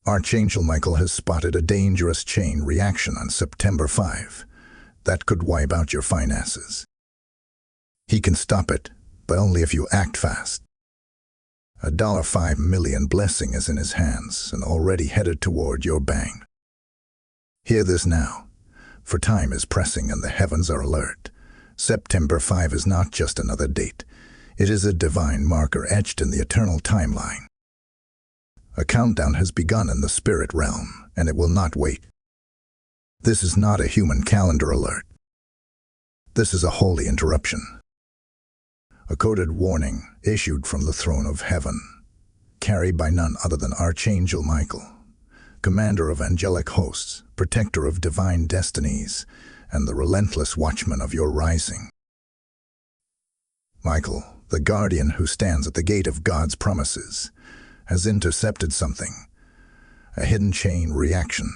Archangel Michael has spotted a dangerous chain reaction on September 5 that could wipe out your finances. He can stop it, but only if you act fast. A $5 million blessing is in his hands and already headed toward your bank. Hear this now, for time is pressing and the heavens are alert. September 5 is not just another date. It is a divine marker etched in the eternal timeline. A countdown has begun in the spirit realm, and it will not wait. This is not a human calendar alert. This is a holy interruption. A coded warning issued from the throne of heaven, carried by none other than Archangel Michael, commander of angelic hosts, protector of divine destinies, and the relentless watchman of your rising. Michael, the guardian who stands at the gate of God's promises, has intercepted something, a hidden chain reaction,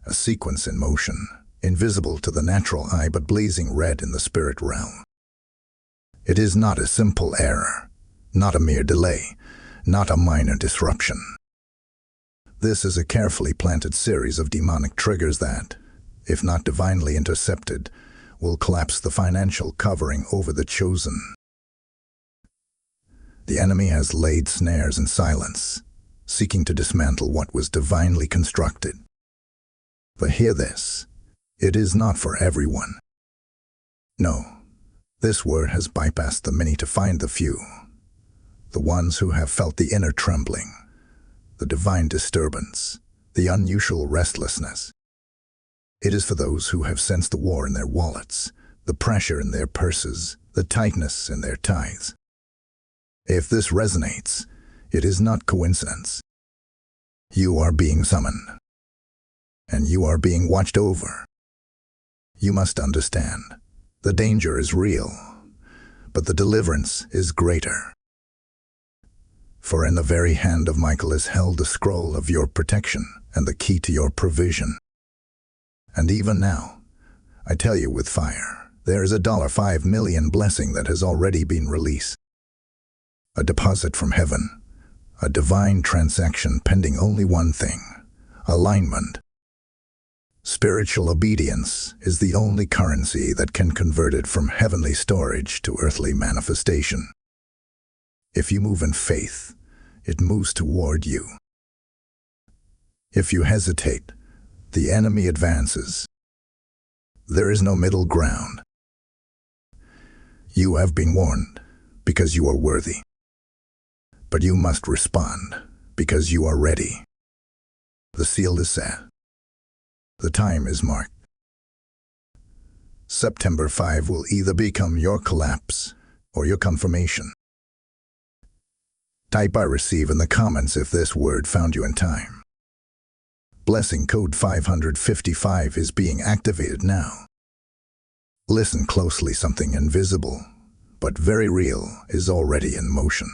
a sequence in motion, invisible to the natural eye but blazing red in the spirit realm. It is not a simple error, not a mere delay, not a minor disruption. This is a carefully planted series of demonic triggers that, if not divinely intercepted, will collapse the financial covering over the chosen. The enemy has laid snares in silence, seeking to dismantle what was divinely constructed. But hear this, it is not for everyone. No, this word has bypassed the many to find the few, the ones who have felt the inner trembling, the divine disturbance, the unusual restlessness. It is for those who have sensed the war in their wallets, the pressure in their purses, the tightness in their tithes. If this resonates, it is not coincidence. You are being summoned, and you are being watched over. You must understand, the danger is real, but the deliverance is greater. For in the very hand of Michael is held the scroll of your protection and the key to your provision. And even now, I tell you with fire, there is a $5 million blessing that has already been released. A deposit from heaven, a divine transaction pending only one thing, alignment. Spiritual obedience is the only currency that can convert it from heavenly storage to earthly manifestation. If you move in faith, it moves toward you. If you hesitate, the enemy advances. There is no middle ground. You have been warned because you are worthy. But you must respond because you are ready. The seal is set. The time is marked. September 5 will either become your collapse or your confirmation. Type "I receive" in the comments if this word found you in time. Blessing code 555 is being activated now. Listen closely, something invisible, but very real, is already in motion.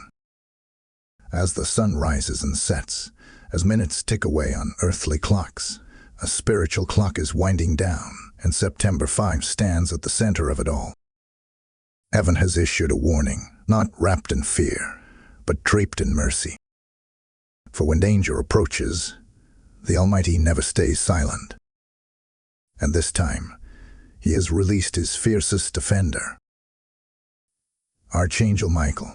As the sun rises and sets, as minutes tick away on earthly clocks, a spiritual clock is winding down, and September 5 stands at the center of it all. Heaven has issued a warning, not wrapped in fear, but draped in mercy. For when danger approaches, the Almighty never stays silent. And this time, He has released His fiercest defender. Archangel Michael,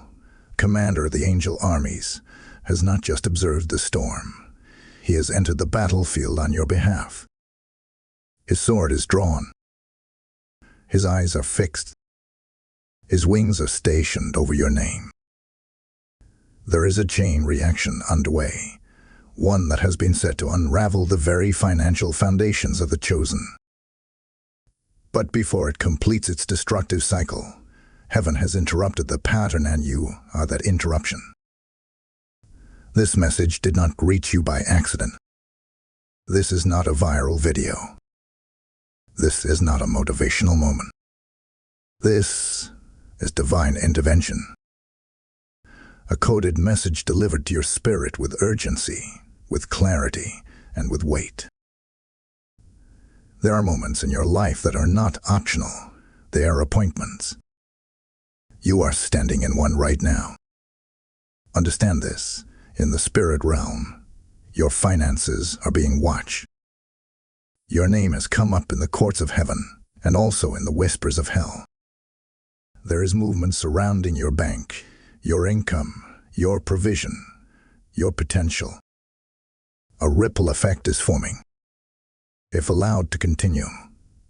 commander of the angel armies, has not just observed the storm. He has entered the battlefield on your behalf. His sword is drawn. His eyes are fixed. His wings are stationed over your name. There is a chain reaction underway, one that has been set to unravel the very financial foundations of the chosen. But before it completes its destructive cycle, heaven has interrupted the pattern, and you are that interruption. This message did not reach you by accident. This is not a viral video. This is not a motivational moment. This is divine intervention. A coded message delivered to your spirit with urgency, with clarity, and with weight. There are moments in your life that are not optional. They are appointments. You are standing in one right now. Understand this. In the spirit realm, Your finances are being watched. Your name has come up in the courts of heaven and also in the whispers of hell. There is movement surrounding your bank, your income, your provision, your potential. A ripple effect is forming. If allowed to continue,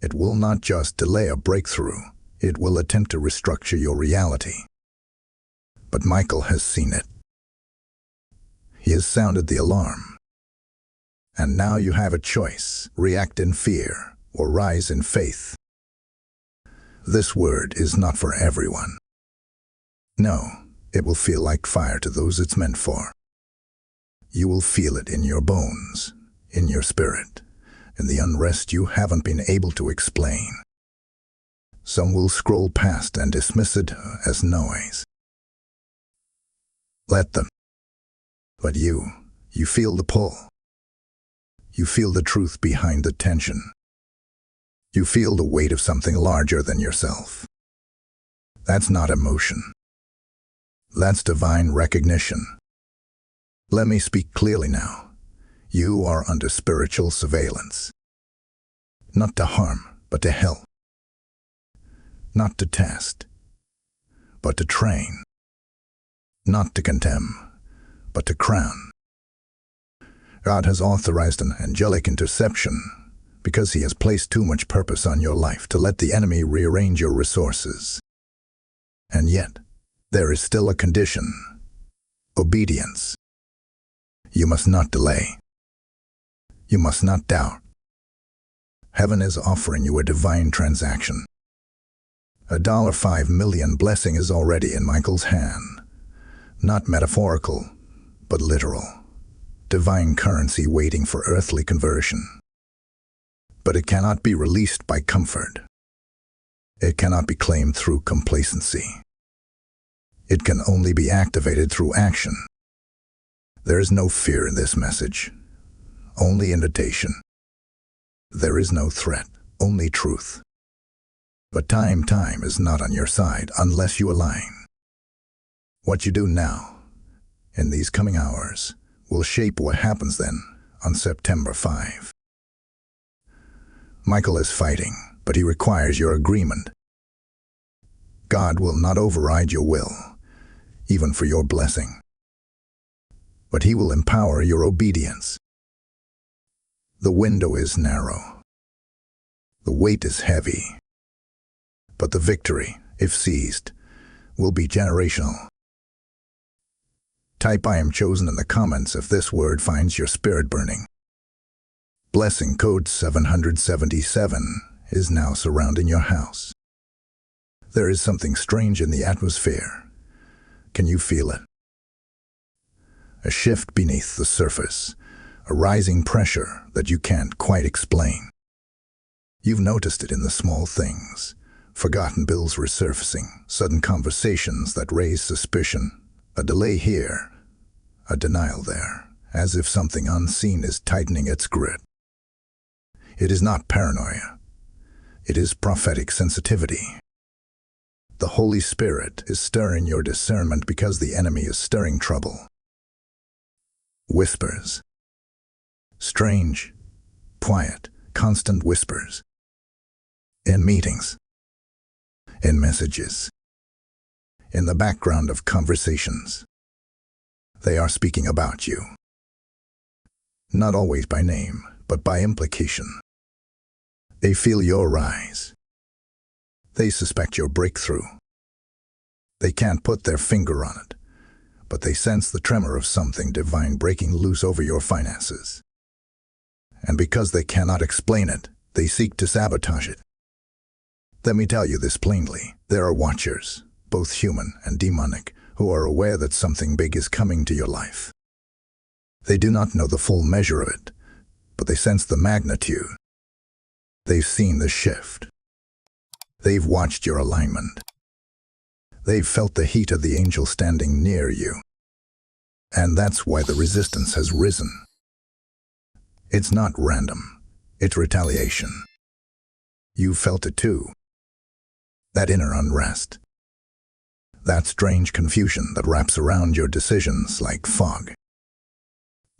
it will not just delay a breakthrough, it will attempt to restructure your reality. But Michael has seen it. He has sounded the alarm. And now you have a choice: react in fear or rise in faith. This word is not for everyone. No, it will feel like fire to those it's meant for. You will feel it in your bones, in your spirit, in the unrest you haven't been able to explain. Some will scroll past and dismiss it as noise. Let them. But you feel the pull. You feel the truth behind the tension. You feel the weight of something larger than yourself. That's not emotion. That's divine recognition. Let me speak clearly now. You are under spiritual surveillance. Not to harm, but to help. Not to test, but to train. Not to condemn, but to crown. God has authorized an angelic interception because He has placed too much purpose on your life to let the enemy rearrange your resources. And yet, there is still a condition: obedience. You must not delay. You must not doubt. Heaven is offering you a divine transaction. A $5 million blessing is already in Michael's hand. Not metaphorical, but literal. Divine currency waiting for earthly conversion. But it cannot be released by comfort. It cannot be claimed through complacency. It can only be activated through action. There is no fear in this message, only invitation. There is no threat, only truth. But time is not on your side unless you align. What you do now, in these coming hours, will shape what happens then on September 5. Michael is fighting, but he requires your agreement. God will not override your will, even for your blessing. But He will empower your obedience. The window is narrow. The weight is heavy. But the victory, if seized, will be generational. Type "I am chosen" in the comments if this word finds your spirit burning. Blessing code 777 is now surrounding your house. There is something strange in the atmosphere. Can you feel it? A shift beneath the surface, a rising pressure that you can't quite explain. You've noticed it in the small things: forgotten bills resurfacing, sudden conversations that raise suspicion, a delay here, a denial there, as if something unseen is tightening its grip. It is not paranoia. It is prophetic sensitivity. The Holy Spirit is stirring your discernment because the enemy is stirring trouble. Whispers. Strange, quiet, constant whispers. In meetings. In messages. In the background of conversations. They are speaking about you. Not always by name, but by implication. They feel your rise. They suspect your breakthrough. They can't put their finger on it, but they sense the tremor of something divine breaking loose over your finances. And because they cannot explain it, they seek to sabotage it. Let me tell you this plainly: there are watchers, both human and demonic, who are aware that something big is coming to your life. They do not know the full measure of it, but they sense the magnitude. They've seen the shift. They've watched your alignment. They've felt the heat of the angel standing near you. And that's why the resistance has risen. It's not random. It's retaliation. You felt it too. That inner unrest. That strange confusion that wraps around your decisions like fog.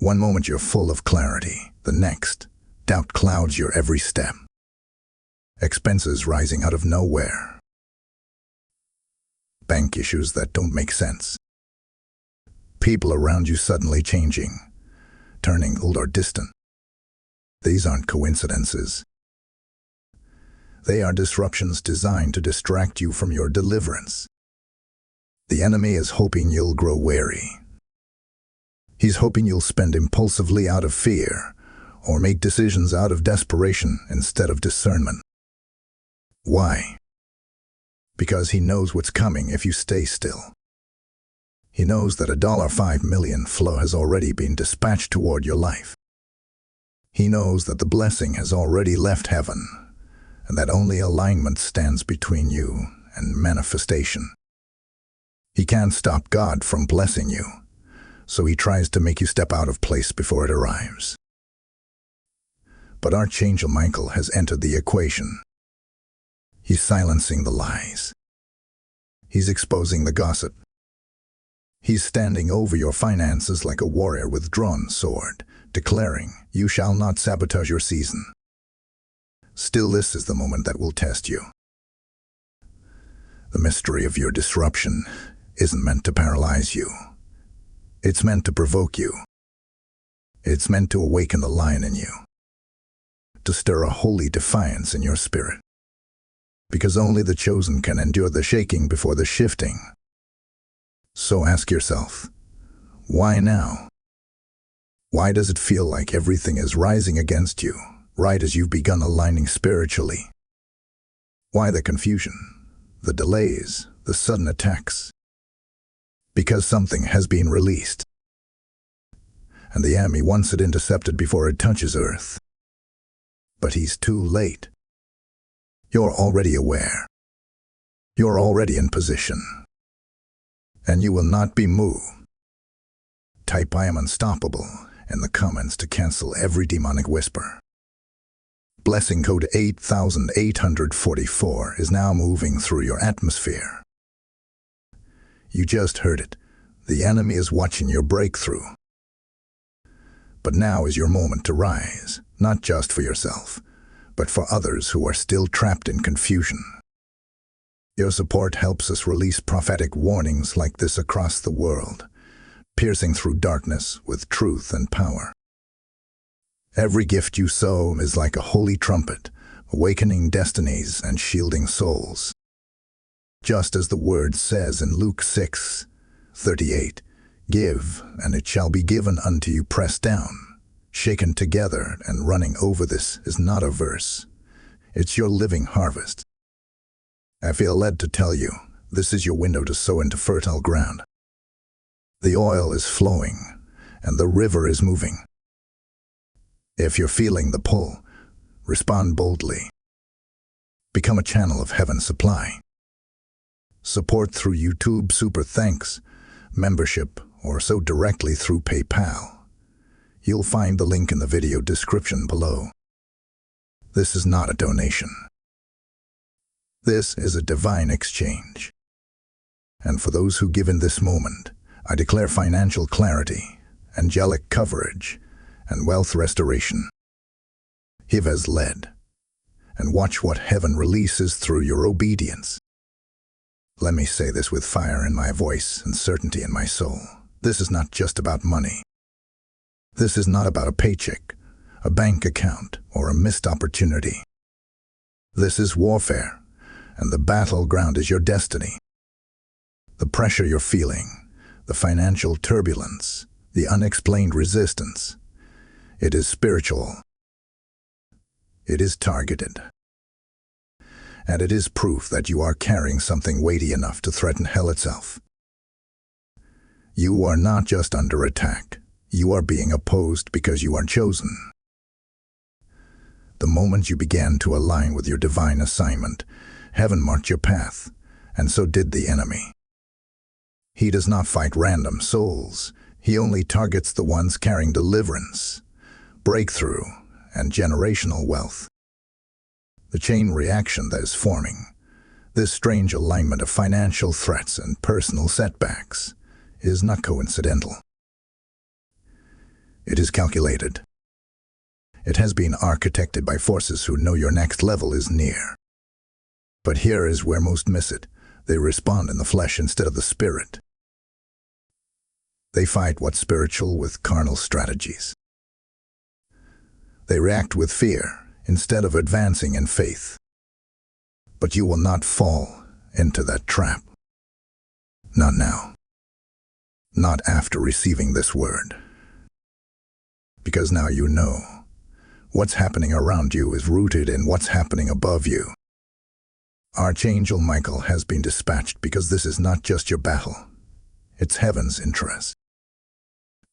One moment you're full of clarity, the next, doubt clouds your every step. Expenses rising out of nowhere. Bank issues that don't make sense. People around you suddenly changing, turning cold or distant. These aren't coincidences. They are disruptions designed to distract you from your deliverance. The enemy is hoping you'll grow wary. He's hoping you'll spend impulsively out of fear, or make decisions out of desperation instead of discernment. Why? Because he knows what's coming if you stay still. He knows that a $5 million flow has already been dispatched toward your life. He knows that the blessing has already left heaven, and that only alignment stands between you and manifestation. He can't stop God from blessing you, so he tries to make you step out of place before it arrives. But Archangel Michael has entered the equation. He's silencing the lies. He's exposing the gossip. He's standing over your finances like a warrior with drawn sword, declaring, "You shall not sabotage your season." Still, this is the moment that will test you. The mystery of your disruption isn't meant to paralyze you. It's meant to provoke you. It's meant to awaken the lion in you, to stir a holy defiance in your spirit. Because only the chosen can endure the shaking before the shifting. So ask yourself, why now? Why does it feel like everything is rising against you, right as you've begun aligning spiritually? Why the confusion, the delays, the sudden attacks? Because something has been released, and the enemy wants it intercepted before it touches earth. But he's too late. You're already aware. You're already in position. And you will not be moved. Type "I am unstoppable" in the comments to cancel every demonic whisper. Blessing code 8844 is now moving through your atmosphere. You just heard it. The enemy is watching your breakthrough. But now is your moment to rise, not just for yourself, but for others who are still trapped in confusion. Your support helps us release prophetic warnings like this across the world, piercing through darkness with truth and power. Every gift you sow is like a holy trumpet, awakening destinies and shielding souls. Just as the word says in Luke 6:38, "Give, and it shall be given unto you, pressed down, shaken together, and running over." This is not a verse. It's your living harvest. I feel led to tell you, this is your window to sow into fertile ground. The oil is flowing, and the river is moving. If you're feeling the pull, respond boldly. Become a channel of heaven's supply. Support through YouTube Super Thanks, membership, or sow directly through PayPal. You'll find the link in the video description below. This is not a donation. This is a divine exchange. And for those who give in this moment, I declare financial clarity, angelic coverage, and wealth restoration. Give as led, and watch what heaven releases through your obedience. Let me say this with fire in my voice and certainty in my soul. This is not just about money. This is not about a paycheck, a bank account, or a missed opportunity. This is warfare, and the battleground is your destiny. The pressure you're feeling, the financial turbulence, the unexplained resistance, it is spiritual. It is targeted. And it is proof that you are carrying something weighty enough to threaten hell itself. You are not just under attack. You are being opposed because you are chosen. The moment you began to align with your divine assignment, heaven marked your path, and so did the enemy. He does not fight random souls. He only targets the ones carrying deliverance, breakthrough, and generational wealth. The chain reaction that is forming, this strange alignment of financial threats and personal setbacks, is not coincidental. It is calculated. It has been architected by forces who know your next level is near. But here is where most miss it. They respond in the flesh instead of the spirit. They fight what's spiritual with carnal strategies. They react with fear instead of advancing in faith. But you will not fall into that trap. Not now. Not after receiving this word. Because now you know. What's happening around you is rooted in what's happening above you. Archangel Michael has been dispatched because this is not just your battle. It's heaven's interest.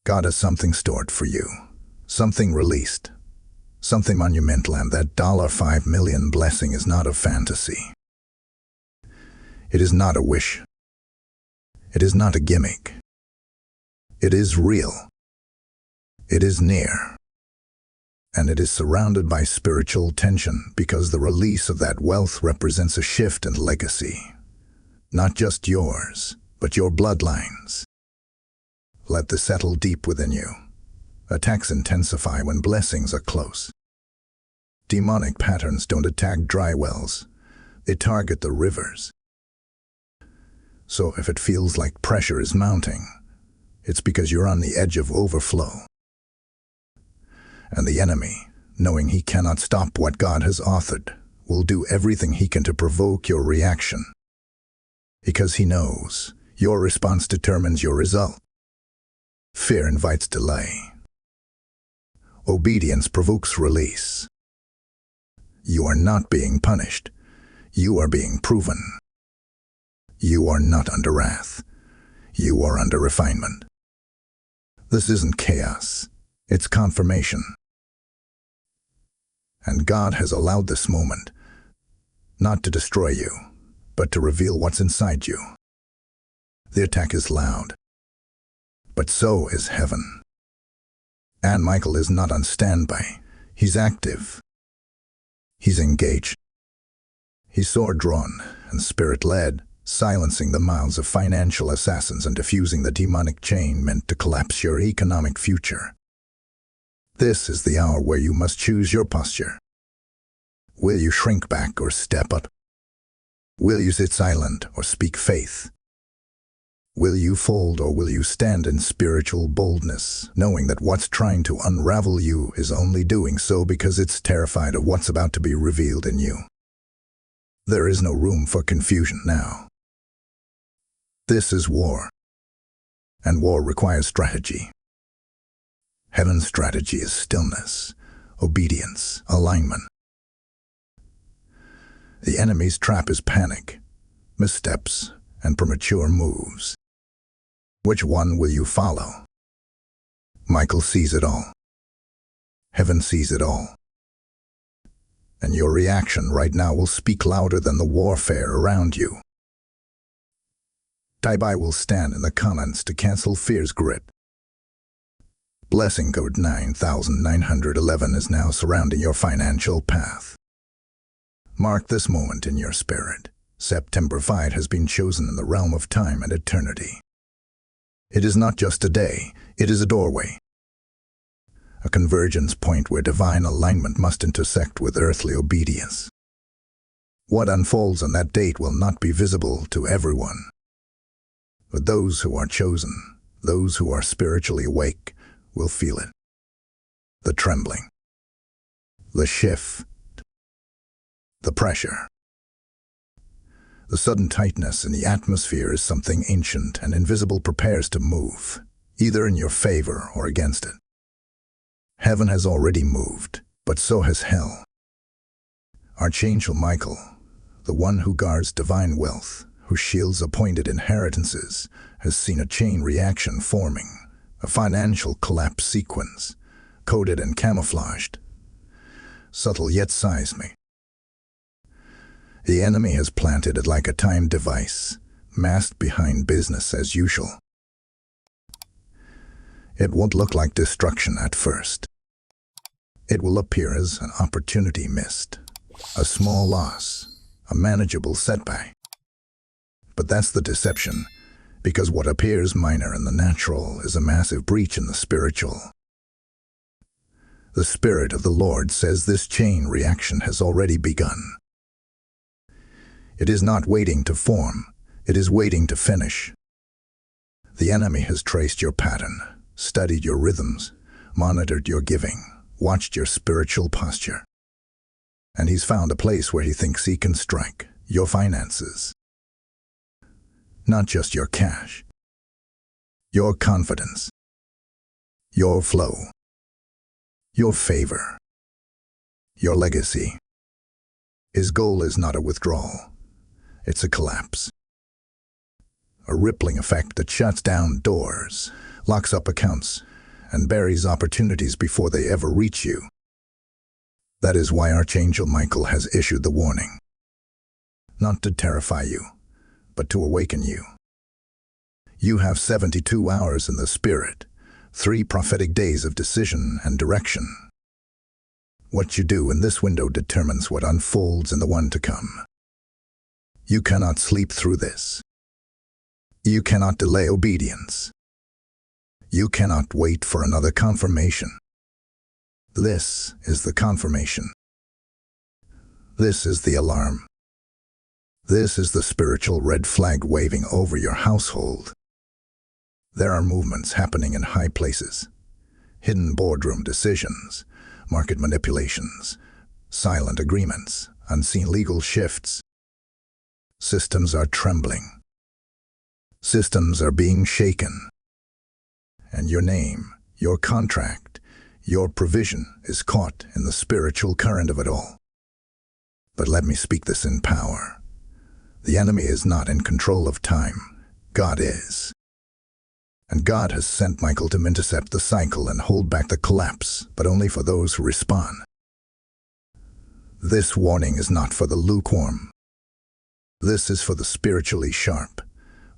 God has something stored for you. Something released. Something monumental, and that $5 million blessing is not a fantasy. It is not a wish. It is not a gimmick. It is real. It is near. And it is surrounded by spiritual tension because the release of that wealth represents a shift in legacy. Not just yours, but your bloodlines. Let this settle deep within you. Attacks intensify when blessings are close. Demonic patterns don't attack dry wells. They target the rivers. So if it feels like pressure is mounting, it's because you're on the edge of overflow. And the enemy, knowing he cannot stop what God has authored, will do everything he can to provoke your reaction. Because he knows your response determines your result. Fear invites delay. Obedience provokes release. You are not being punished. You are being proven. You are not under wrath. You are under refinement. This isn't chaos. It's confirmation. And God has allowed this moment, not to destroy you, but to reveal what's inside you. The attack is loud, but so is heaven. And Michael is not on standby. He's active. He's engaged. He's sword-drawn and spirit-led, silencing the mouths of financial assassins and diffusing the demonic chain meant to collapse your economic future. This is the hour where you must choose your posture. Will you shrink back or step up? Will you sit silent or speak faith? Will you fold or will you stand in spiritual boldness, knowing that what's trying to unravel you is only doing so because it's terrified of what's about to be revealed in you? There is no room for confusion now. This is war. And war requires strategy. Heaven's strategy is stillness, obedience, alignment. The enemy's trap is panic, missteps, and premature moves. Which one will you follow? Michael sees it all. Heaven sees it all. And your reaction right now will speak louder than the warfare around you. Type I will stand in the comments to cancel fear's grip. Blessing code 9911 is now surrounding your financial path. Mark this moment in your spirit. September 5 has been chosen in the realm of time and eternity. It is not just a day, it is a doorway. A convergence point where divine alignment must intersect with earthly obedience. What unfolds on that date will not be visible to everyone. But those who are chosen, those who are spiritually awake, will feel it. The trembling. The shift. The pressure. The sudden tightness in the atmosphere is something ancient and invisible prepares to move, either in your favor or against it. Heaven has already moved, but so has hell. Archangel Michael, the one who guards divine wealth, who shields appointed inheritances, has seen a chain reaction forming. A financial collapse sequence, coded and camouflaged, subtle yet seismic. The enemy has planted it like a timed device, masked behind business as usual. It won't look like destruction at first. It will appear as an opportunity missed, a small loss, a manageable setback. But that's the deception. Because what appears minor in the natural is a massive breach in the spiritual. The Spirit of the Lord says this chain reaction has already begun. It is not waiting to form, it is waiting to finish. The enemy has traced your pattern, studied your rhythms, monitored your giving, watched your spiritual posture. And he's found a place where he thinks he can strike: your finances. Not just your cash. Your confidence. Your flow. Your favor. Your legacy. His goal is not a withdrawal. It's a collapse. A rippling effect that shuts down doors, locks up accounts, and buries opportunities before they ever reach you. That is why Archangel Michael has issued the warning. Not to terrify you, but to awaken you. You have 72 hours in the Spirit, 3 prophetic days of decision and direction. What you do in this window determines what unfolds in the one to come. You cannot sleep through this. You cannot delay obedience. You cannot wait for another confirmation. This is the confirmation. This is the alarm. This is the spiritual red flag waving over your household. There are movements happening in high places, hidden boardroom decisions, market manipulations, silent agreements, unseen legal shifts. Systems are trembling. Systems are being shaken. And your name, your contract, your provision is caught in the spiritual current of it all. But let me speak this in power. The enemy is not in control of time. God is. And God has sent Michael to intercept the cycle and hold back the collapse, but only for those who respond. This warning is not for the lukewarm. This is for the spiritually sharp,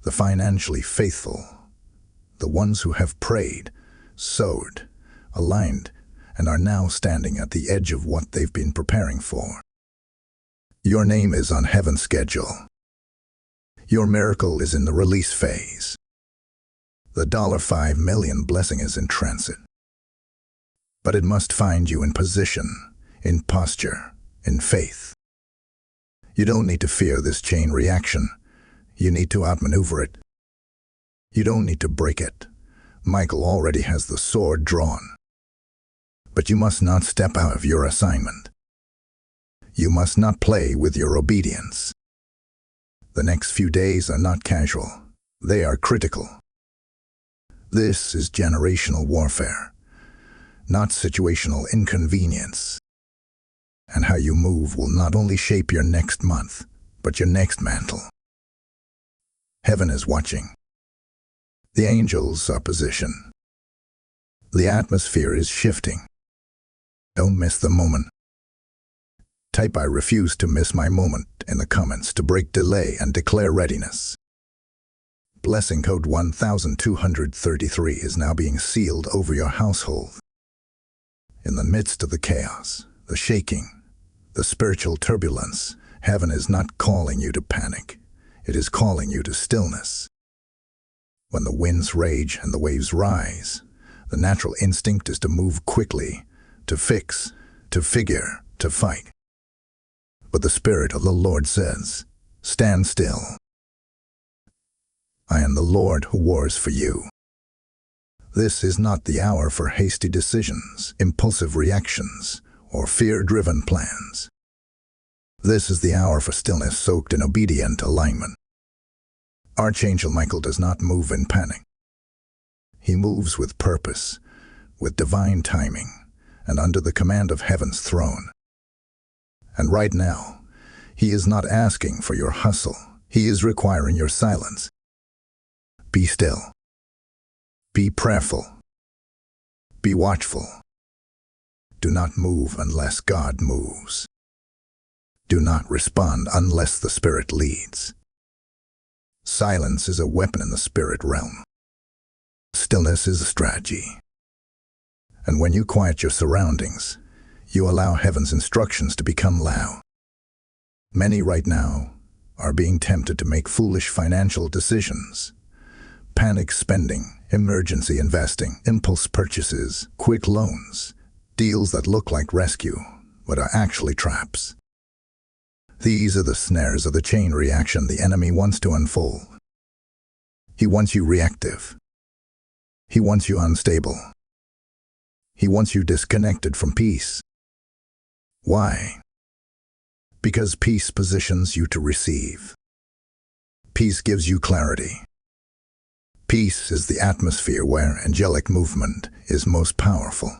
the financially faithful, the ones who have prayed, sowed, aligned, and are now standing at the edge of what they've been preparing for. Your name is on heaven's schedule. Your miracle is in the release phase. The $5 million blessing is in transit. But it must find you in position, in posture, in faith. You don't need to fear this chain reaction. You need to outmaneuver it. You don't need to break it. Michael already has the sword drawn. But you must not step out of your assignment. You must not play with your obedience. The next few days are not casual. They are critical. This is generational warfare, not situational inconvenience. And how you move will not only shape your next month, but your next mantle. Heaven is watching. The angels are positioned. The atmosphere is shifting. Don't miss the moment. Type "I refuse to miss my moment" in the comments to break delay and declare readiness. Blessing code 1233 is now being sealed over your household. In the midst of the chaos, the shaking, the spiritual turbulence, heaven is not calling you to panic. It is calling you to stillness. When the winds rage and the waves rise, the natural instinct is to move quickly, to fix, to figure, to fight. But the Spirit of the Lord says, "Stand still. I am the Lord who wars for you." This is not the hour for hasty decisions, impulsive reactions, or fear-driven plans. This is the hour for stillness soaked in obedient alignment. Archangel Michael does not move in panic. He moves with purpose, with divine timing, and under the command of heaven's throne. And right now, he is not asking for your hustle. He is requiring your silence. Be still. Be prayerful. Be watchful. Do not move unless God moves. Do not respond unless the Spirit leads. Silence is a weapon in the spirit realm. Stillness is a strategy. And when you quiet your surroundings, you allow heaven's instructions to become loud. Many right now are being tempted to make foolish financial decisions. Panic spending, emergency investing, impulse purchases, quick loans. Deals that look like rescue, but are actually traps. These are the snares of the chain reaction the enemy wants to unfold. He wants you reactive. He wants you unstable. He wants you disconnected from peace. Why? Because peace positions you to receive. Peace gives you clarity. Peace is the atmosphere where angelic movement is most powerful.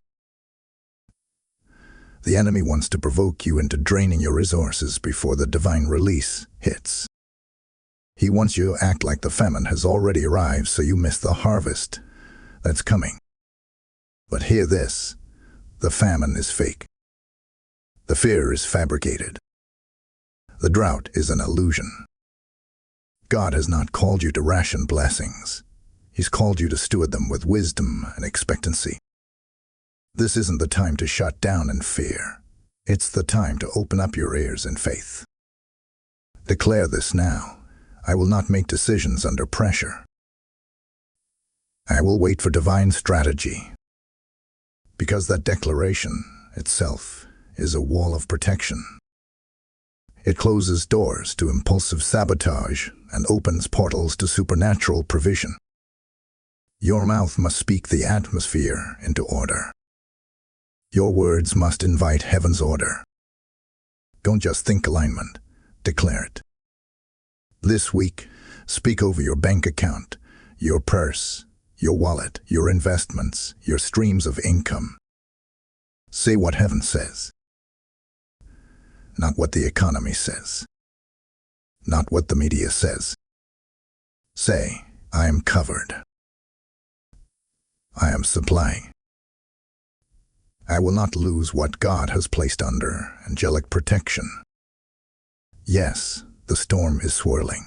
The enemy wants to provoke you into draining your resources before the divine release hits. He wants you to act like the famine has already arrived so you miss the harvest that's coming. But hear this, the famine is fake. The fear is fabricated. The drought is an illusion. God has not called you to ration blessings. He's called you to steward them with wisdom and expectancy. This isn't the time to shut down in fear. It's the time to open up your ears in faith. Declare this now. I will not make decisions under pressure. I will wait for divine strategy. Because that declaration itself is a wall of protection. It closes doors to impulsive sabotage and opens portals to supernatural provision. Your mouth must speak the atmosphere into order. Your words must invite heaven's order. Don't just think alignment, declare it. This week, speak over your bank account, your purse, your wallet, your investments, your streams of income. Say what heaven says. Not what the economy says. Not what the media says. Say, I am covered. I am supplying. I will not lose what God has placed under angelic protection. Yes, the storm is swirling.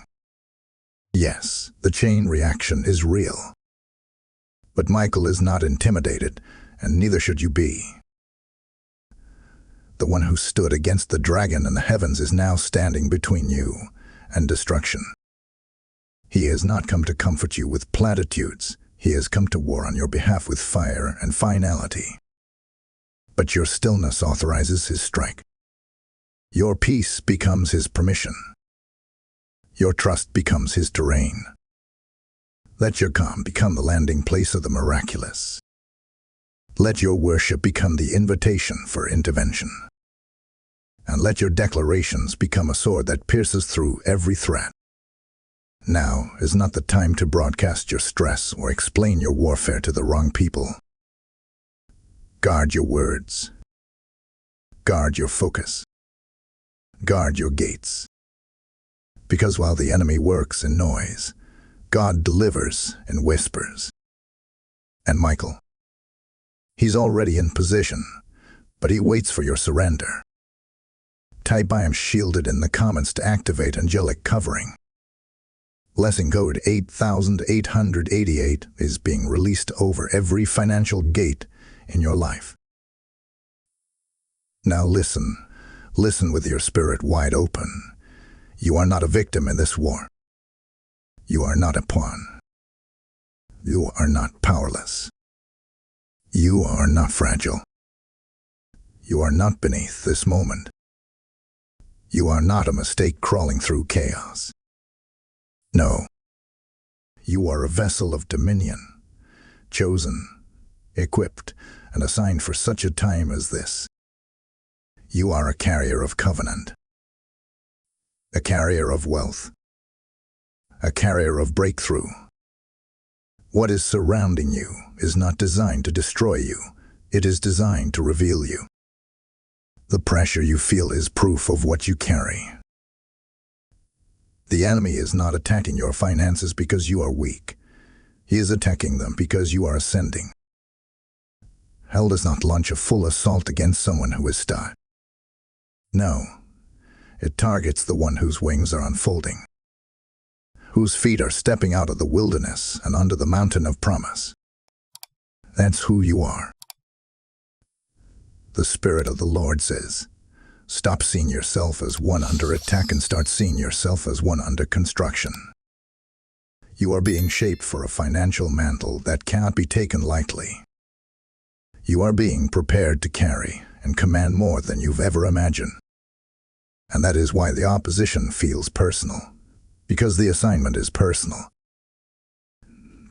Yes, the chain reaction is real. But Michael is not intimidated, and neither should you be. The one who stood against the dragon in the heavens is now standing between you and destruction. He has not come to comfort you with platitudes. He has come to war on your behalf with fire and finality. But your stillness authorizes his strike. Your peace becomes his permission. Your trust becomes his terrain. Let your calm become the landing place of the miraculous. Let your worship become the invitation for intervention. And let your declarations become a sword that pierces through every threat. Now is not the time to broadcast your stress or explain your warfare to the wrong people. Guard your words. Guard your focus. Guard your gates. Because while the enemy works in noise, God delivers in whispers. And Michael, he's already in position, but he waits for your surrender. Type I am shielded in the comments to activate angelic covering. Blessing code 8888 is being released over every financial gate in your life. Now listen with your spirit wide open. You are not a victim in this war. You are not a pawn. You are not powerless. You are not fragile. You are not beneath this moment. You are not a mistake crawling through chaos. No. You are a vessel of dominion, chosen, equipped, and assigned for such a time as this. You are a carrier of covenant, a carrier of wealth, a carrier of breakthrough. What is surrounding you is not designed to destroy you. It is designed to reveal you. The pressure you feel is proof of what you carry. The enemy is not attacking your finances because you are weak. He is attacking them because you are ascending. Hell does not launch a full assault against someone who is stuck. No, it targets the one whose wings are unfolding, whose feet are stepping out of the wilderness and onto the mountain of promise. That's who you are. The Spirit of the Lord says, stop seeing yourself as one under attack and start seeing yourself as one under construction. You are being shaped for a financial mantle that cannot be taken lightly. You are being prepared to carry and command more than you've ever imagined. And that is why the opposition feels personal, because the assignment is personal.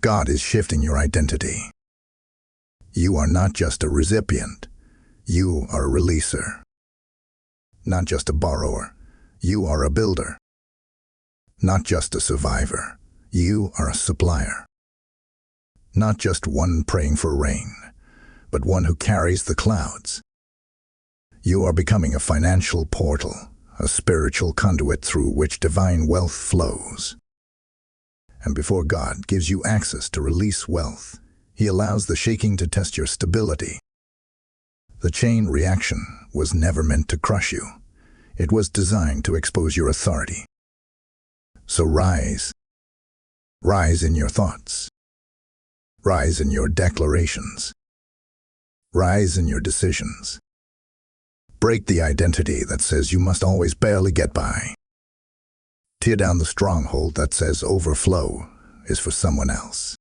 God is shifting your identity. You are not just a recipient, you are a releaser. Not just a borrower, you are a builder. Not just a survivor, you are a supplier. Not just one praying for rain, but one who carries the clouds. You are becoming a financial portal, a spiritual conduit through which divine wealth flows. And before God gives you access to release wealth, He allows the shaking to test your stability. The chain reaction was never meant to crush you. It was designed to expose your authority. So rise. Rise in your thoughts. Rise in your declarations. Rise in your decisions. Break the identity that says you must always barely get by. Tear down the stronghold that says overflow is for someone else.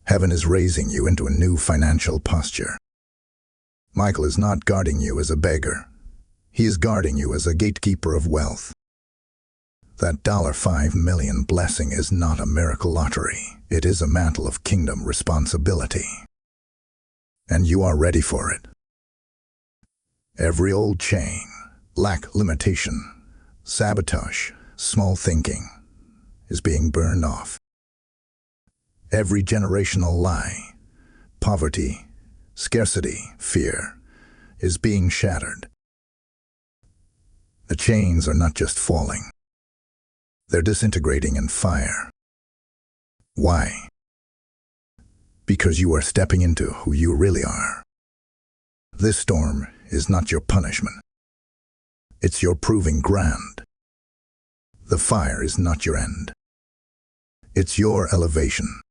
Heaven is raising you into a new financial posture. Michael is not guarding you as a beggar. He is guarding you as a gatekeeper of wealth. That $5 million blessing is not a miracle lottery. It is a mantle of kingdom responsibility. And you are ready for it. Every old chain, lack, limitation, sabotage, small thinking is being burned off. Every generational lie, poverty, scarcity, fear is being shattered. The chains are not just falling. They're disintegrating in fire. Why? Because you are stepping into who you really are. This storm is not your punishment. It's your proving ground. The fire is not your end. It's your elevation.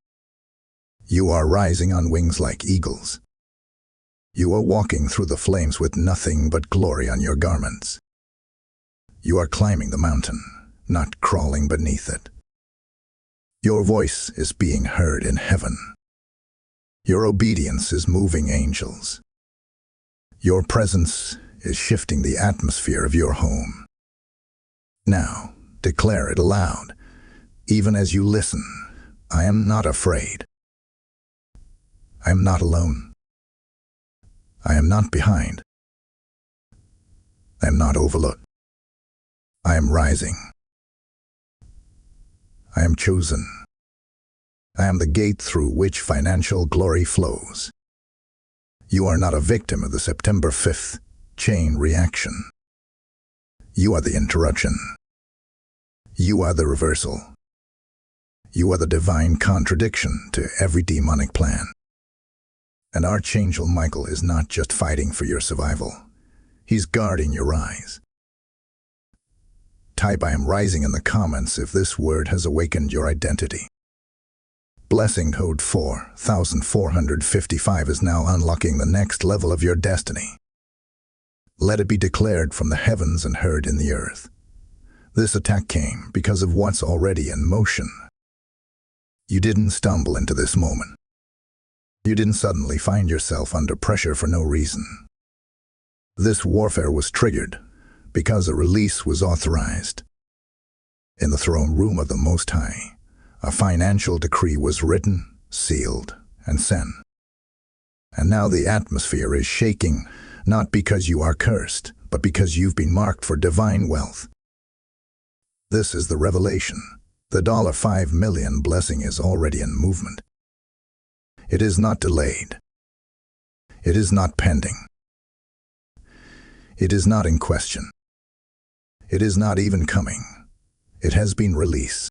You are rising on wings like eagles. You are walking through the flames with nothing but glory on your garments. You are climbing the mountain, not crawling beneath it. Your voice is being heard in heaven. Your obedience is moving angels. Your presence is shifting the atmosphere of your home. Now, declare it aloud. Even as you listen, I am not afraid. I am not alone. I am not behind. I am not overlooked. I am rising. I am chosen. I am the gate through which financial glory flows. You are not a victim of the September 5th chain reaction. You are the interruption. You are the reversal. You are the divine contradiction to every demonic plan. And Archangel Michael is not just fighting for your survival. He's guarding your rise. Type "I am rising" in the comments if this word has awakened your identity. Blessing code 4455 is now unlocking the next level of your destiny. Let it be declared from the heavens and heard in the earth. This attack came because of what's already in motion. You didn't stumble into this moment. You didn't suddenly find yourself under pressure for no reason. This warfare was triggered because a release was authorized. In the throne room of the Most High, a financial decree was written, sealed, and sent. And now the atmosphere is shaking, not because you are cursed, but because you've been marked for divine wealth. This is the revelation. The $5 million blessing is already in movement. It is not delayed. It is not pending. It is not in question. It is not even coming. It has been released.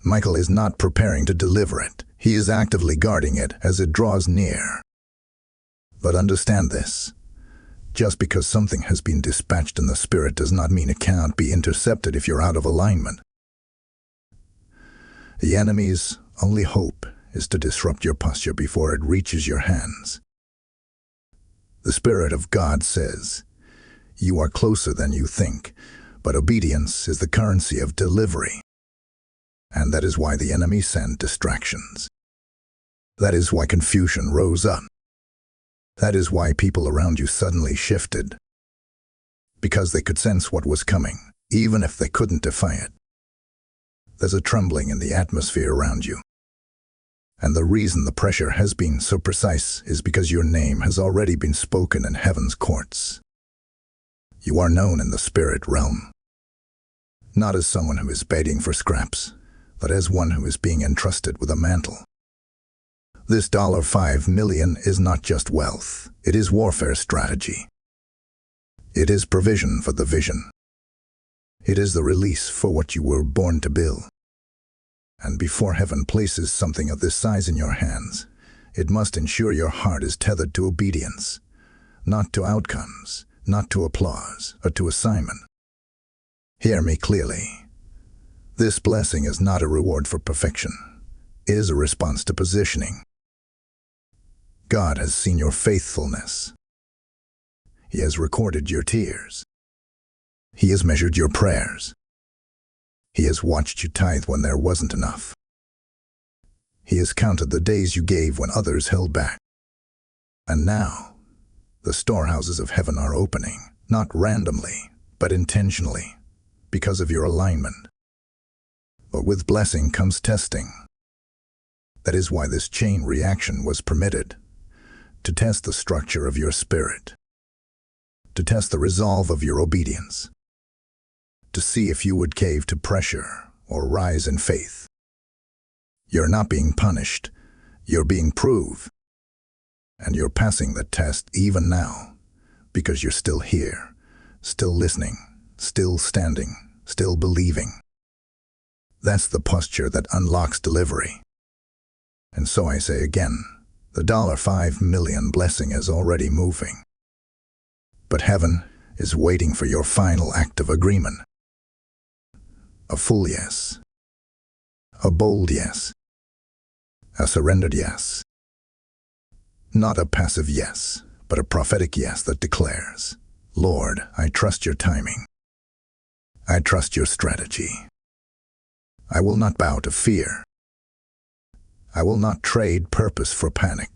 Michael is not preparing to deliver it. He is actively guarding it as it draws near. But understand this. Just because something has been dispatched in the spirit does not mean it cannot be intercepted if you're out of alignment. The enemy's only hope is to disrupt your posture before it reaches your hands. The Spirit of God says, "You are closer than you think, but obedience is the currency of delivery." And that is why the enemy sent distractions. That is why confusion rose up. That is why people around you suddenly shifted. Because they could sense what was coming, even if they couldn't defy it. There's a trembling in the atmosphere around you. And the reason the pressure has been so precise is because your name has already been spoken in heaven's courts. You are known in the spirit realm. Not as someone who is begging for scraps, but as one who is being entrusted with a mantle. This $5 million is not just wealth, it is warfare strategy. It is provision for the vision. It is the release for what you were born to build. And before heaven places something of this size in your hands, it must ensure your heart is tethered to obedience, not to outcomes, not to applause, or to assignment. Hear me clearly. This blessing is not a reward for perfection. It is a response to positioning. God has seen your faithfulness. He has recorded your tears. He has measured your prayers. He has watched you tithe when there wasn't enough. He has counted the days you gave when others held back. And now, the storehouses of heaven are opening, not randomly, but intentionally, because of your alignment. But with blessing comes testing. That is why this chain reaction was permitted, to test the structure of your spirit, to test the resolve of your obedience, to see if you would cave to pressure or rise in faith. You're not being punished, you're being proved. And you're passing the test even now, because you're still here, still listening, still standing, still believing. That's the posture that unlocks delivery. And so I say again, the $5 million blessing is already moving. But heaven is waiting for your final act of agreement. A full yes. A bold yes. A surrendered yes. Not a passive yes, but a prophetic yes that declares, Lord, I trust your timing. I trust your strategy. I will not bow to fear. I will not trade purpose for panic.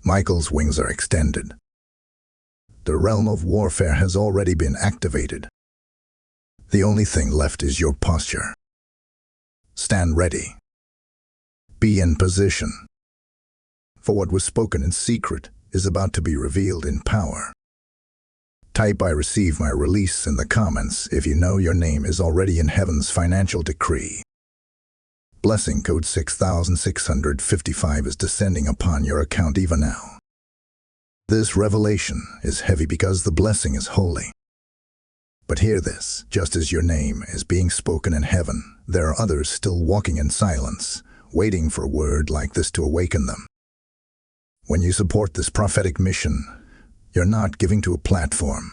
Michael's wings are extended. The realm of warfare has already been activated. The only thing left is your posture. Stand ready. Be in position. For what was spoken in secret is about to be revealed in power. Type I receive my release in the comments if you know your name is already in heaven's financial decree. Blessing code 6655 is descending upon your account even now. This revelation is heavy because the blessing is holy. But hear this, just as your name is being spoken in heaven, there are others still walking in silence, waiting for a word like this to awaken them. When you support this prophetic mission, you're not giving to a platform.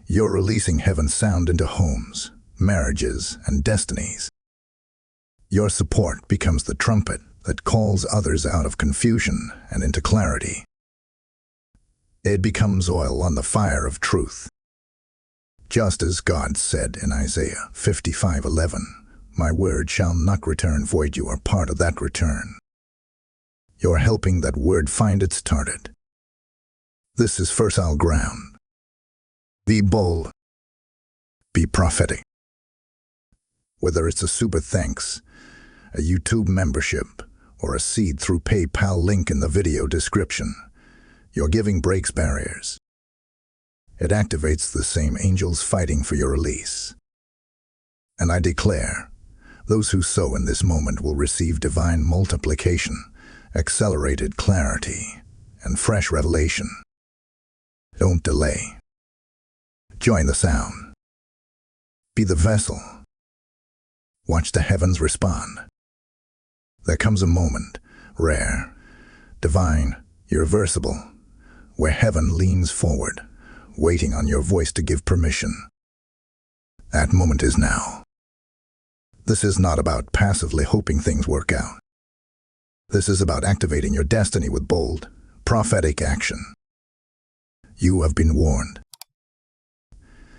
You're releasing heaven's sound into homes, marriages, and destinies. Your support becomes the trumpet that calls others out of confusion and into clarity. It becomes oil on the fire of truth. Just as God said in Isaiah 55:11, my word shall not return void. You are part of that return. You're helping that word find its target. This is fertile ground. Be bold. Be prophetic. Whether it's a super thanks, a YouTube membership, or a seed through PayPal link in the video description, your giving breaks barriers. It activates the same angels fighting for your release. And I declare, those who sow in this moment will receive divine multiplication, accelerated clarity, and fresh revelation. Don't delay. Join the sound. Be the vessel. Watch the heavens respond. There comes a moment, rare, divine, irreversible, where heaven leans forward, waiting on your voice to give permission. That moment is now. This is not about passively hoping things work out. This is about activating your destiny with bold, prophetic action. You have been warned.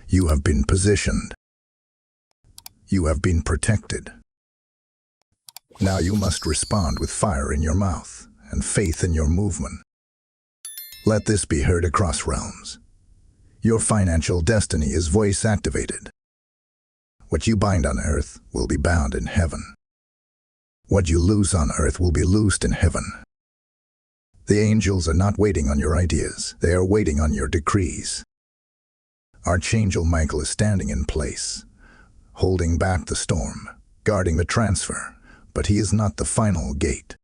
You have been positioned. You have been protected. Now you must respond with fire in your mouth and faith in your movement. Let this be heard across realms. Your financial destiny is voice activated. What you bind on earth will be bound in heaven. What you loose on earth will be loosed in heaven. The angels are not waiting on your ideas, they are waiting on your decrees. Archangel Michael is standing in place, holding back the storm, guarding the transfer, but he is not the final gate.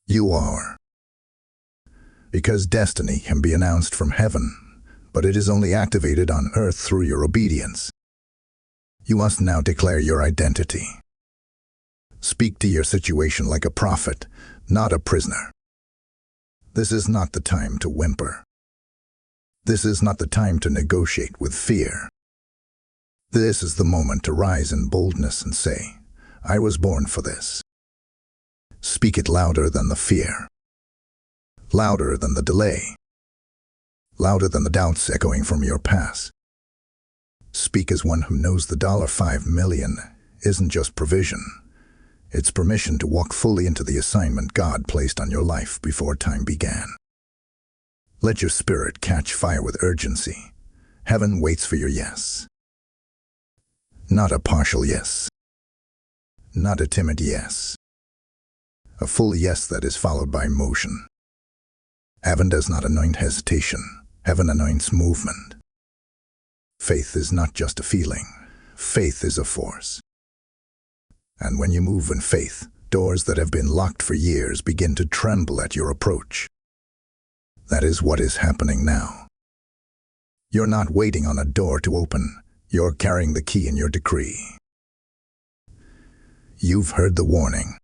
You are. Because destiny can be announced from heaven, but it is only activated on earth through your obedience. You must now declare your identity. Speak to your situation like a prophet, not a prisoner. This is not the time to whimper. This is not the time to negotiate with fear. This is the moment to rise in boldness and say, I was born for this. Speak it louder than the fear, louder than the delay, louder than the doubts echoing from your past. Speak as one who knows the $5 million isn't just provision. It's permission to walk fully into the assignment God placed on your life before time began. Let your spirit catch fire with urgency. Heaven waits for your yes. Not a partial yes. Not a timid yes. A full yes that is followed by motion. Heaven does not anoint hesitation. Heaven anoints movement. Faith is not just a feeling. Faith is a force. And when you move in faith, doors that have been locked for years begin to tremble at your approach. That is what is happening now. You're not waiting on a door to open. You're carrying the key in your decree. You've heard the warning.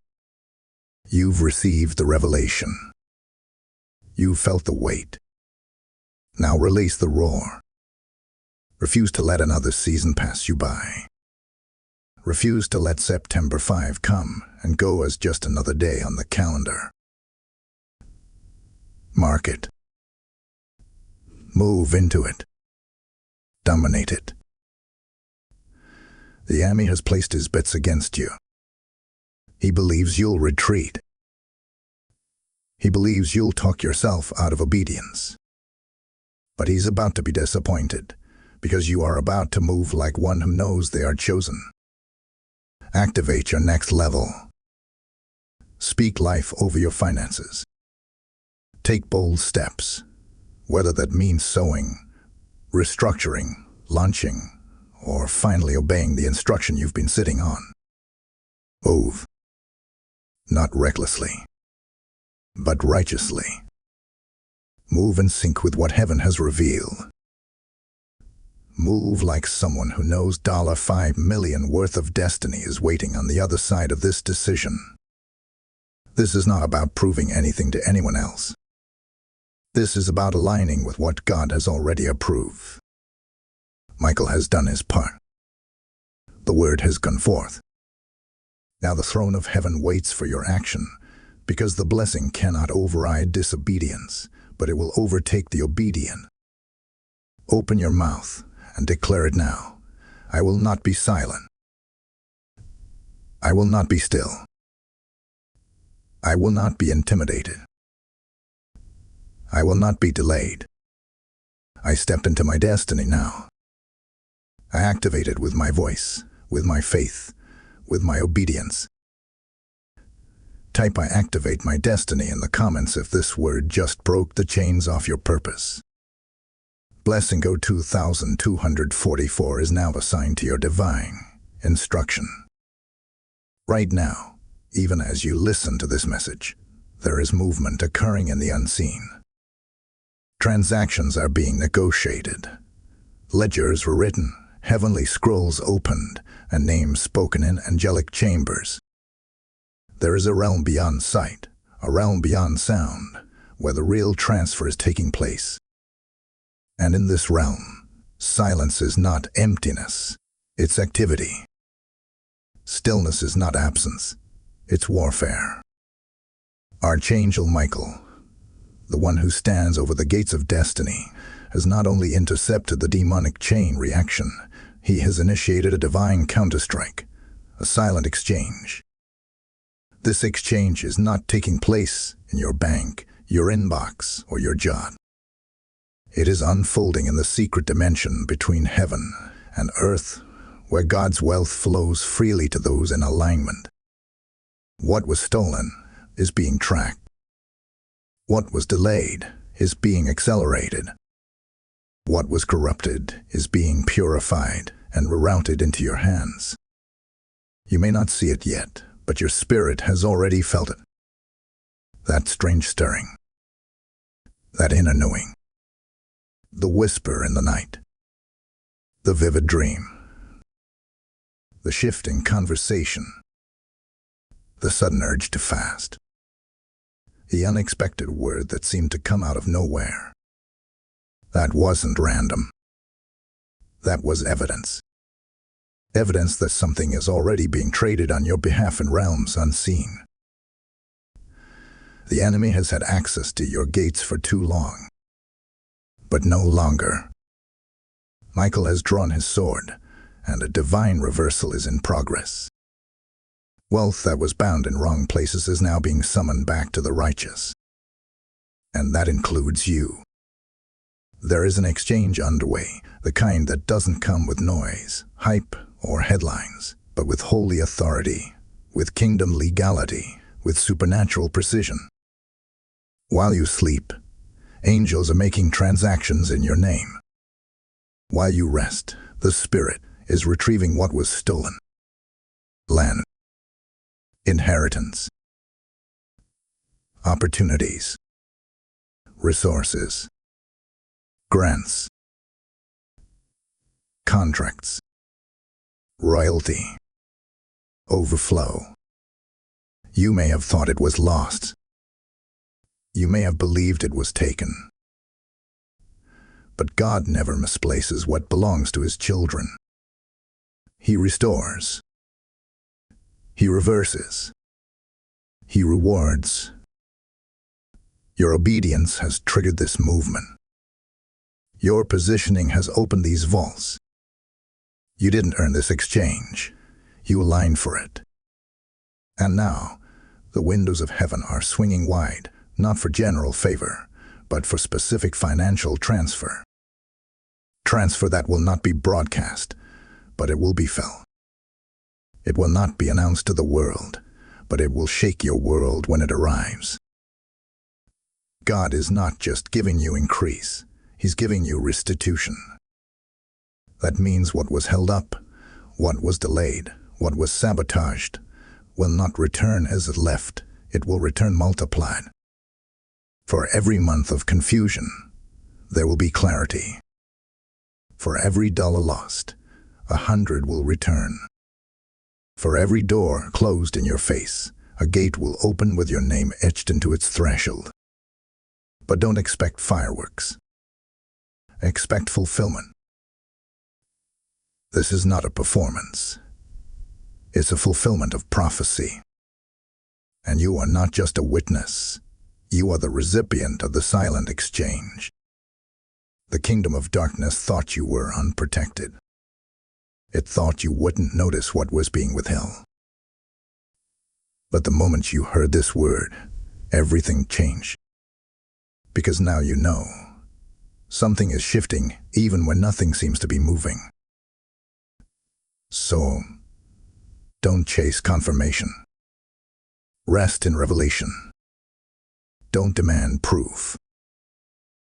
You've received the revelation. You've felt the weight. Now release the roar. Refuse to let another season pass you by. Refuse to let September 5 come and go as just another day on the calendar. Mark it. Move into it. Dominate it. The enemy has placed his bets against you. He believes you'll retreat. He believes you'll talk yourself out of obedience. But he's about to be disappointed, because you are about to move like one who knows they are chosen. Activate your next level. Speak life over your finances. Take bold steps, whether that means sowing, restructuring, launching, or finally obeying the instruction you've been sitting on. Move. Not recklessly, but righteously. Move in sync with what heaven has revealed. Move like someone who knows $5 million worth of destiny is waiting on the other side of this decision. This is not about proving anything to anyone else. This is about aligning with what God has already approved. Michael has done his part. The word has gone forth. Now the throne of heaven waits for your action, because the blessing cannot override disobedience, but it will overtake the obedient. Open your mouth and declare it now. I will not be silent. I will not be still. I will not be intimidated. I will not be delayed. I step into my destiny now. I activate it with my voice, with my faith, with my obedience. Type I activate my destiny in the comments if this word just broke the chains off your purpose. Blessing go 2244 is now assigned to your divine instruction. Right now, even as you listen to this message, there is movement occurring in the unseen. Transactions are being negotiated. Ledgers were written, heavenly scrolls opened, and names spoken in angelic chambers. There is a realm beyond sight, a realm beyond sound, where the real transfer is taking place. And in this realm, silence is not emptiness, it's activity. Stillness is not absence, it's warfare. Archangel Michael, the one who stands over the gates of destiny, has not only intercepted the demonic chain reaction, he has initiated a divine counterstrike, a silent exchange. This exchange is not taking place in your bank, your inbox, or your job. It is unfolding in the secret dimension between heaven and earth, where God's wealth flows freely to those in alignment. What was stolen is being tracked. What was delayed is being accelerated. What was corrupted is being purified and rerouted into your hands. You may not see it yet, but your spirit has already felt it. That strange stirring, that inner knowing, the whisper in the night, the vivid dream, the shifting conversation, the sudden urge to fast, the unexpected word that seemed to come out of nowhere. That wasn't random. That was evidence. Evidence that something is already being traded on your behalf in realms unseen. The enemy has had access to your gates for too long, but no longer. Michael has drawn his sword, and a divine reversal is in progress. Wealth that was bound in wrong places is now being summoned back to the righteous. And that includes you. There is an exchange underway, the kind that doesn't come with noise, hype, or headlines, but with holy authority, with kingdom legality, with supernatural precision. While you sleep, angels are making transactions in your name. While you rest, the Spirit is retrieving what was stolen. Land, inheritance, opportunities, resources, grants, contracts, royalty, overflow. You may have thought it was lost. You may have believed it was taken. But God never misplaces what belongs to His children. He restores. He reverses. He rewards. Your obedience has triggered this movement. Your positioning has opened these vaults. You didn't earn this exchange. You aligned for it. And now, the windows of heaven are swinging wide, not for general favor, but for specific financial transfer. Transfer that will not be broadcast, but it will be felt. It will not be announced to the world, but it will shake your world when it arrives. God is not just giving you increase, He's giving you restitution. That means what was held up, what was delayed, what was sabotaged, will not return as it left, it will return multiplied. For every month of confusion, there will be clarity. For every dollar lost, 100 will return. For every door closed in your face, a gate will open with your name etched into its threshold. But don't expect fireworks. Expect fulfillment. This is not a performance. It's a fulfillment of prophecy. And you are not just a witness. You are the recipient of the silent exchange. The kingdom of darkness thought you were unprotected. It thought you wouldn't notice what was being withheld. But the moment you heard this word, everything changed. Because now you know. Something is shifting even when nothing seems to be moving. So, don't chase confirmation. Rest in revelation. Don't demand proof.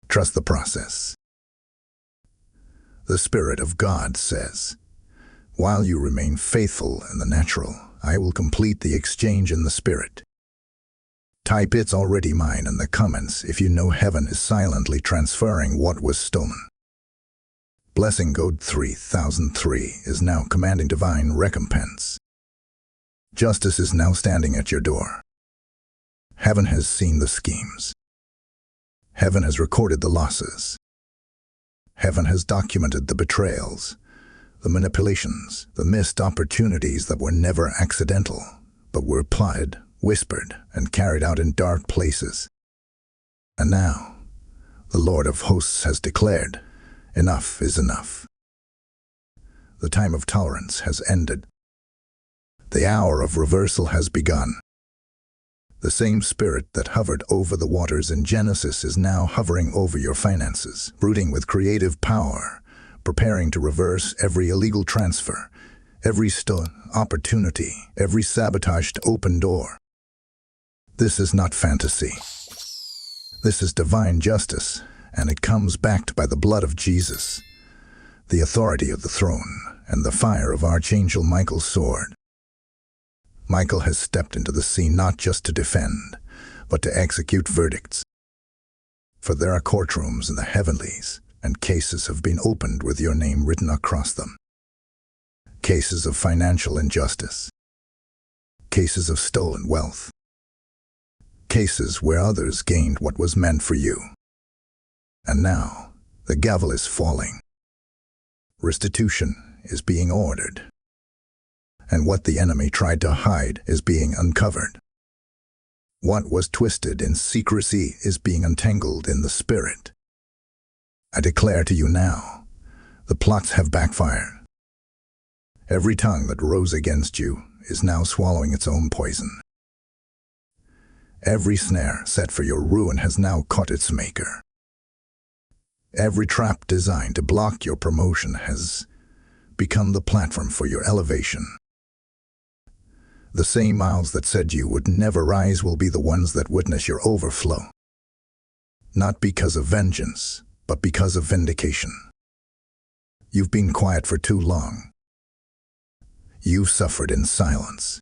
Trust the process. The Spirit of God says, "While you remain faithful in the natural, I will complete the exchange in the Spirit." Type "It's already mine" in the comments if you know heaven is silently transferring what was stolen. Blessing Code 3003 is now commanding divine recompense. Justice is now standing at your door. Heaven has seen the schemes. Heaven has recorded the losses. Heaven has documented the betrayals, the manipulations, the missed opportunities that were never accidental, but were plotted, whispered, and carried out in dark places. And now, the Lord of hosts has declared, enough is enough. The time of tolerance has ended. The hour of reversal has begun. The same spirit that hovered over the waters in Genesis is now hovering over your finances, brooding with creative power, preparing to reverse every illegal transfer, every stolen opportunity, every sabotaged open door. This is not fantasy. This is divine justice, and it comes backed by the blood of Jesus, the authority of the throne, and the fire of Archangel Michael's sword. Michael has stepped into the scene not just to defend, but to execute verdicts. For there are courtrooms in the heavenlies, and cases have been opened with your name written across them. Cases of financial injustice. Cases of stolen wealth. Cases where others gained what was meant for you. And now, the gavel is falling. Restitution is being ordered. And what the enemy tried to hide is being uncovered. What was twisted in secrecy is being untangled in the spirit. I declare to you now, the plots have backfired. Every tongue that rose against you is now swallowing its own poison. Every snare set for your ruin has now caught its maker. Every trap designed to block your promotion has become the platform for your elevation. The same mouths that said you would never rise will be the ones that witness your overflow. Not because of vengeance, but because of vindication. You've been quiet for too long. You've suffered in silence.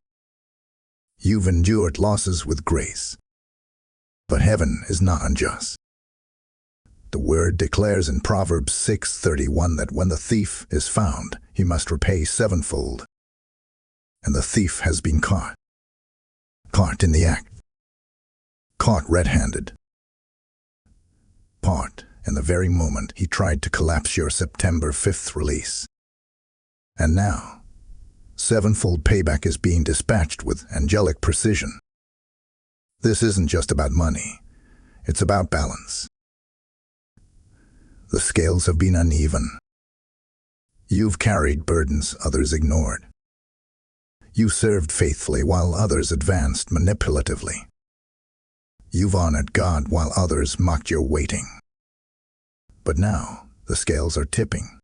You've endured losses with grace. But heaven is not unjust. The word declares in Proverbs 6:31 that when the thief is found, he must repay sevenfold. And the thief has been caught. Caught in the act. Caught red-handed. Caught in the very moment he tried to collapse your September 5th release. And now, sevenfold payback is being dispatched with angelic precision. This isn't just about money. It's about balance. The scales have been uneven. You've carried burdens others ignored. You served faithfully while others advanced manipulatively. You've honored God while others mocked your waiting. But now, the scales are tipping.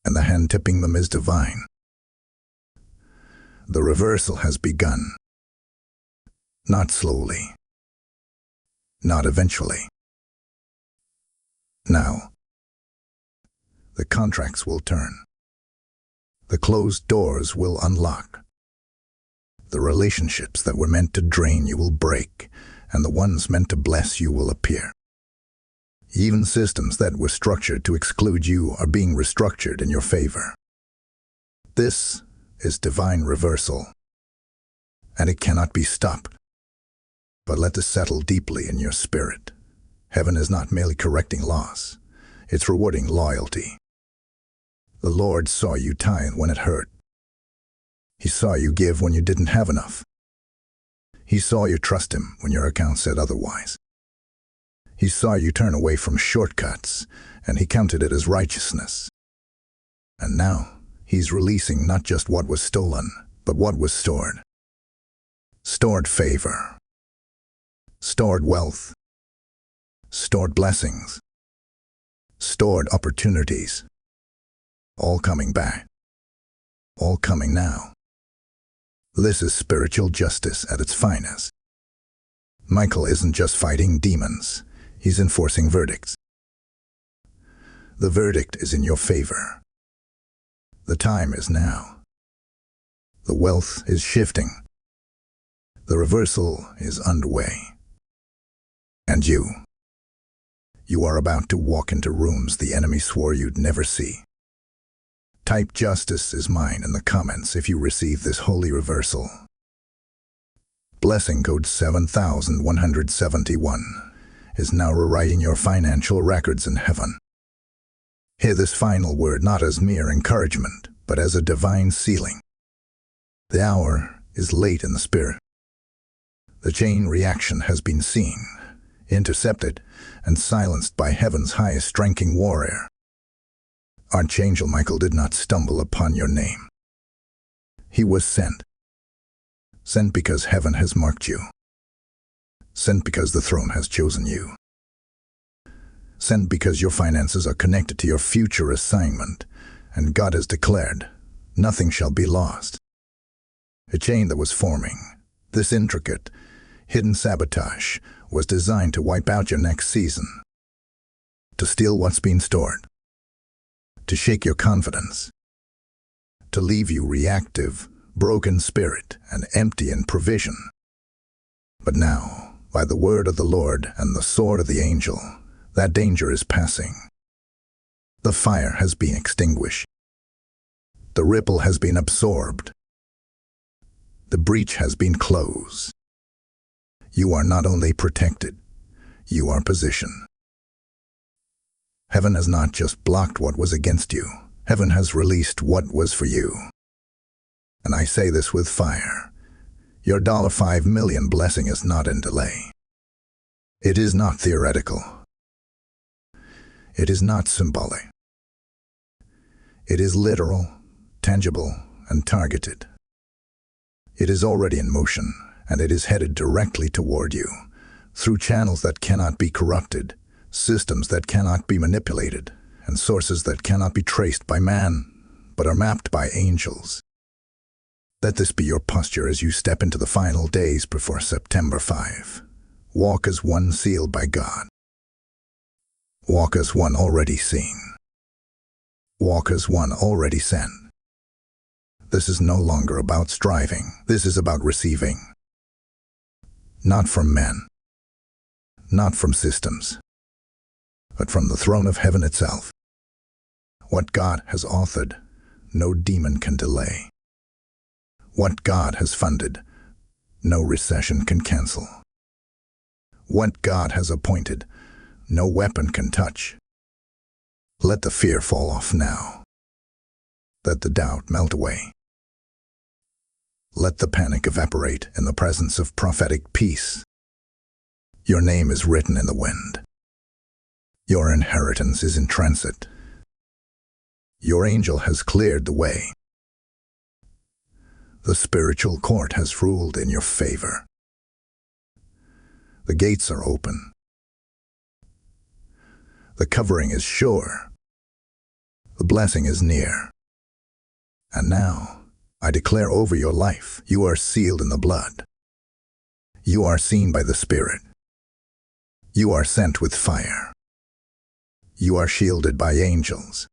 And the hand tipping them is divine. The reversal has begun. Not slowly. Not eventually. Now. The contracts will turn. The closed doors will unlock. The relationships that were meant to drain you will break, and the ones meant to bless you will appear. Even systems that were structured to exclude you are being restructured in your favor. This is divine reversal, and it cannot be stopped. But let this settle deeply in your spirit. Heaven is not merely correcting loss, it's rewarding loyalty. The Lord saw you tithe when it hurt. He saw you give when you didn't have enough. He saw you trust Him when your account said otherwise. He saw you turn away from shortcuts, and He counted it as righteousness. And now, He's releasing not just what was stolen, but what was stored. Stored favor. Stored wealth. Stored blessings. Stored opportunities. All coming back. All coming now. This is spiritual justice at its finest. Michael isn't just fighting demons, he's enforcing verdicts. The verdict is in your favor. The time is now. The wealth is shifting. The reversal is underway. And you are about to walk into rooms the enemy swore you'd never see. Type "Justice is mine" in the comments if you receive this holy reversal. Blessing code 7171 is now rewriting your financial records in heaven. Hear this final word not as mere encouragement, but as a divine sealing. The hour is late in the spirit. The chain reaction has been seen, intercepted, and silenced by heaven's highest ranking warrior. Archangel Michael did not stumble upon your name. He was sent. Sent because heaven has marked you. Sent because the throne has chosen you. Sent because your finances are connected to your future assignment, and God has declared, nothing shall be lost. A chain that was forming, this intricate, hidden sabotage, was designed to wipe out your next season, to steal what's been stored, to shake your confidence, to leave you reactive, broken spirit, and empty in provision. But now, by the word of the Lord and the sword of the angel, that danger is passing. The fire has been extinguished. The ripple has been absorbed. The breach has been closed. You are not only protected, you are positioned. Heaven has not just blocked what was against you. Heaven has released what was for you. And I say this with fire. Your $5 million blessing is not in delay. It is not theoretical. It is not symbolic. It is literal, tangible, and targeted. It is already in motion, and it is headed directly toward you, through channels that cannot be corrupted, systems that cannot be manipulated, and sources that cannot be traced by man, but are mapped by angels. Let this be your posture as you step into the final days before September 5. Walk as one sealed by God. Walk as one already seen. Walk as one already sent. This is no longer about striving. This is about receiving. Not from men, not from systems, but from the throne of heaven itself. What God has authored, no demon can delay. What God has funded, no recession can cancel. What God has appointed, no weapon can touch. Let the fear fall off now. Let the doubt melt away. Let the panic evaporate in the presence of prophetic peace. Your name is written in the wind. Your inheritance is in transit. Your angel has cleared the way. The spiritual court has ruled in your favor. The gates are open. The covering is sure. The blessing is near. And now, I declare over your life, you are sealed in the blood. You are seen by the Spirit. You are sent with fire. You are shielded by angels.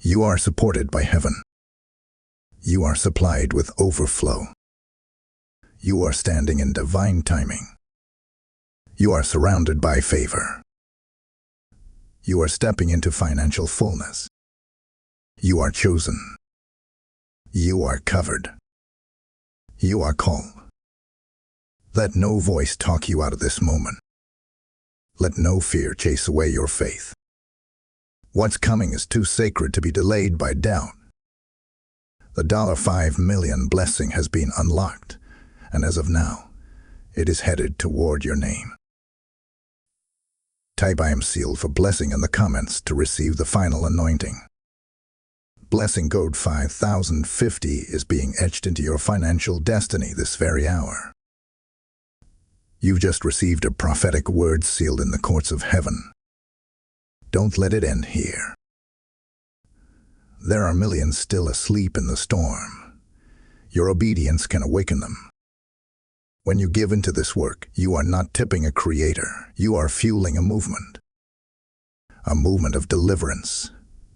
You are supported by heaven. You are supplied with overflow. You are standing in divine timing. You are surrounded by favor. You are stepping into financial fullness. You are chosen. You are covered. You are called. Let no voice talk you out of this moment. Let no fear chase away your faith. What's coming is too sacred to be delayed by doubt. The $5 million blessing has been unlocked, and as of now, it is headed toward your name. Type "I am sealed" for blessing in the comments to receive the final anointing. Blessing code 5050 is being etched into your financial destiny this very hour. You've just received a prophetic word sealed in the courts of heaven. Don't let it end here. There are millions still asleep in the storm. Your obedience can awaken them. When you give into this work, you are not tipping a creator. You are fueling a movement of deliverance,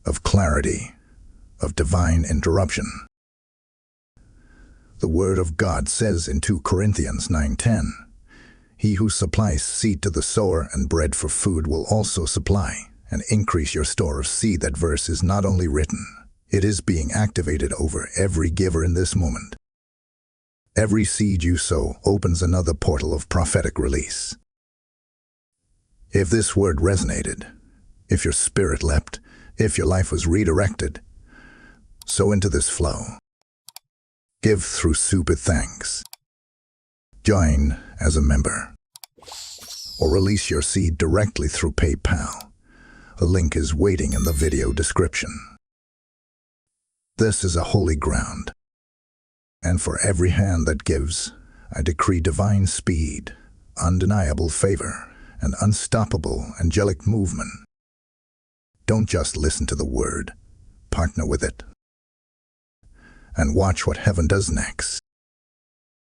of clarity, of divine interruption. The Word of God says in 2 Corinthians 9:10, "He who supplies seed to the sower and bread for food will also supply and increase your store of seed." That verse is not only written, it is being activated over every giver in this moment. Every seed you sow opens another portal of prophetic release. If this word resonated, if your spirit leapt, if your life was redirected, sow into this flow. Give through super thanks. Join as a member. Or release your seed directly through PayPal. A link is waiting in the video description. This is a holy ground. And for every hand that gives, I decree divine speed, undeniable favor and unstoppable angelic movement. Don't just listen to the word, partner with it. And watch what heaven does next.